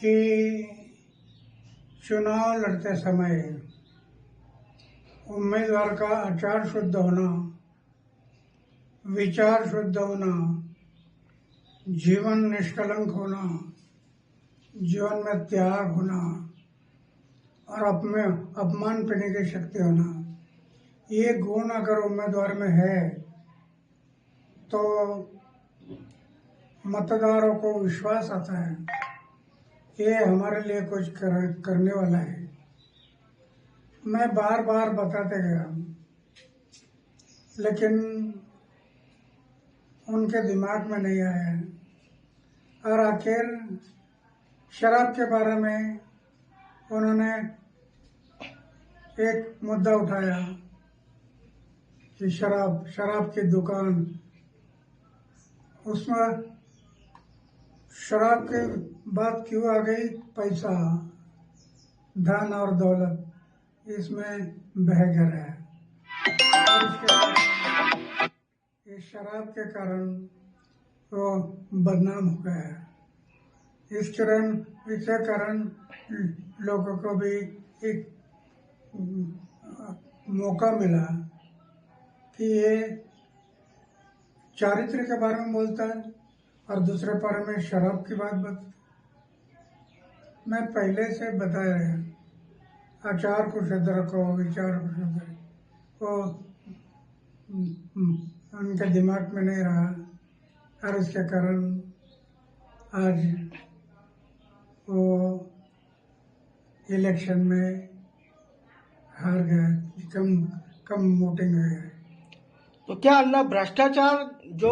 कि चुनाव लड़ते समय उम्मीदवार का आचार शुद्ध होना, विचार शुद्ध होना, जीवन निष्कलंक होना, जीवन में त्याग होना और अपमान पीने की शक्ति होना, ये गुण अगर उम्मीदवार में है तो मतदारों को विश्वास आता है ये हमारे लिए कुछ करने वाला है। मैं बार बार बताते गया, लेकिन उनके दिमाग में नहीं आया और आखिर शराब के बारे में उन्होंने एक मुद्दा उठाया कि शराब की दुकान, उसमें शराब की बात क्यों आ गई? पैसा, धन और दौलत इसमें बह गया है और इस शराब के कारण वो बदनाम हो गया है। इसके कारण लोगों को भी एक मौका मिला कि ये चारित्र के बारे में बोलता है और दूसरे बारे में शराब की बात बता। मैं पहले से बताया है, आचार को शुद्ध रखो, विचार को शुद्ध रखो, वो उनके दिमाग में नहीं रहा और इसके कारण आज वो इलेक्शन में हार गए, कम वोटिंग हुई है। तो क्या अन्ना भ्रष्टाचार जो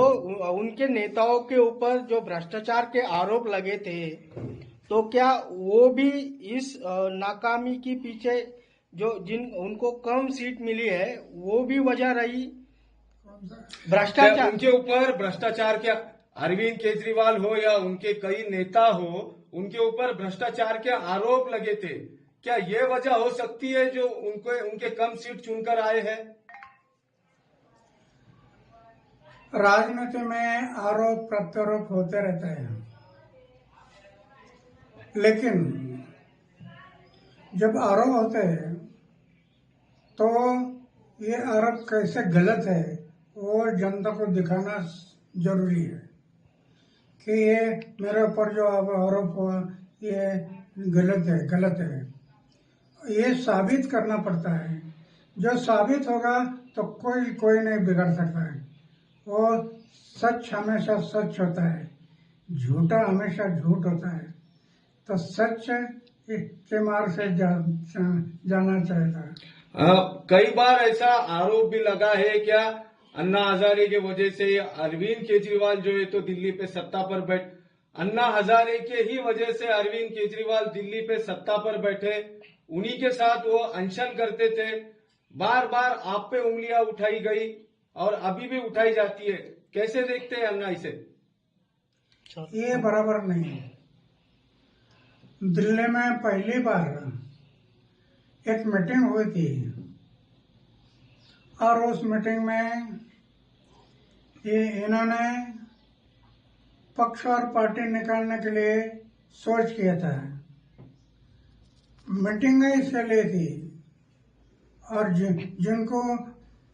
उनके नेताओं के ऊपर जो भ्रष्टाचार के आरोप लगे थे, तो क्या वो भी इस नाकामी के पीछे जो उनको कम सीट मिली है वो भी वजह रही? भ्रष्टाचार उनके ऊपर भ्रष्टाचार क्या, अरविंद केजरीवाल हो या उनके कई नेता हो, उनके ऊपर भ्रष्टाचार के आरोप लगे थे। क्या ये वजह हो सकती है जो उनके कम सीट चुनकर आए हैं? राजनीति में आरोप प्रत्यारोप होते रहते हैं, लेकिन जब आरोप होते हैं तो ये आरोप कैसे गलत है वो जनता को दिखाना जरूरी है कि ये मेरे ऊपर जो आरोप हुआ ये गलत है। ये साबित करना पड़ता है। जो साबित होगा तो कोई नहीं बिगड़ सकता है। वो सच हमेशा सच होता है, झूठा हमेशा झूठ होता है। तो सच के मार्ग से जाना चाहिए। कई बार ऐसा आरोप भी लगा है क्या अन्ना हजारे के वजह से अरविंद केजरीवाल जो है तो दिल्ली पे सत्ता पर अन्ना हजारे के ही वजह से अरविंद केजरीवाल दिल्ली पे सत्ता पर बैठे, उन्हीं के साथ वो अनशन करते थे। बार बार आप पे उंगलियां उठाई गई और अभी भी उठाई जाती है। कैसे देखते हैं अन्ना इसे? ये बराबर नहीं है। दिल्ली में पहली बार एक मीटिंग हुई थी और उस मीटिंग में इन्होंने पक्ष और पार्टी निकालने के लिए सोच किया था। मीटिंग इसके लिए थी और जिनको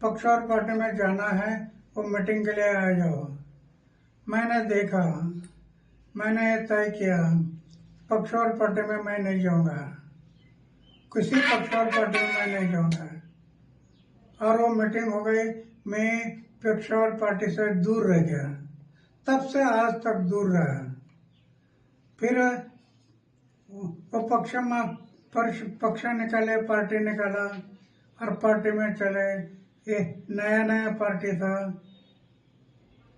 पक्ष और पार्टी में जाना है वो मीटिंग के लिए आ जाओ। मैंने देखा, मैंने तय किया पक्ष और पार्टी में मैं नहीं जाऊंगा, किसी पक्ष और पार्टी में मैं नहीं जाऊंगा। और वो मीटिंग हो गई, मैं पक्ष और पार्टी से दूर रह गया। तब से आज तक दूर रहा। फिर वो पक्ष निकाले, पार्टी निकाला और पार्टी में चले। ये नया पार्टी था,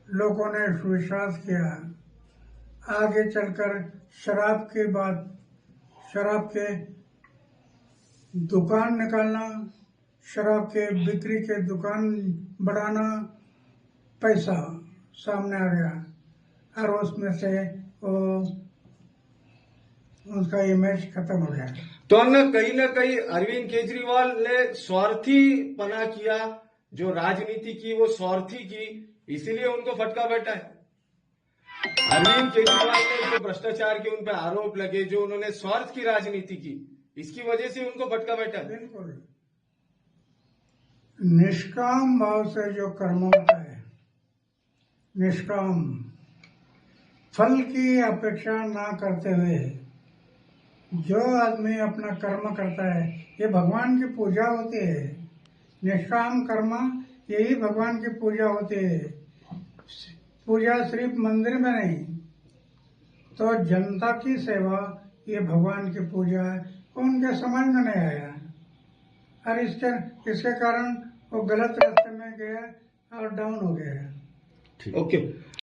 लोगों ने विश्वास किया। आगे चलकर शराब के दुकान निकालना, शराब के बिक्री के दुकान बढ़ाना, पैसा सामने आ गया और उसमें से उसका इमेज खत्म हो गया। तो न कहीं अरविंद केजरीवाल ने स्वार्थी पना किया, जो राजनीति की वो स्वार्थी की, इसीलिए उनको फटका बैठा है। अरविंद केजरीवाल ने जो भ्रष्टाचार के उन पर आरोप लगे, जो उन्होंने स्वार्थ की राजनीति की, इसकी वजह से उनको भटका बैठा। बिल्कुल निष्काम भाव से जो कर्म होता है, निष्काम फल की अपेक्षा ना करते हुए जो आदमी अपना कर्म करता है, ये भगवान की पूजा होती है। निष्काम कर्म यही भगवान की पूजा होती है। पूजा सिर्फ मंदिर में नहीं, तो जनता की सेवा ये भगवान की पूजा है। उनके समझ में नहीं आया और इसके कारण वो गलत रास्ते में गया और डाउन हो गया। ओके।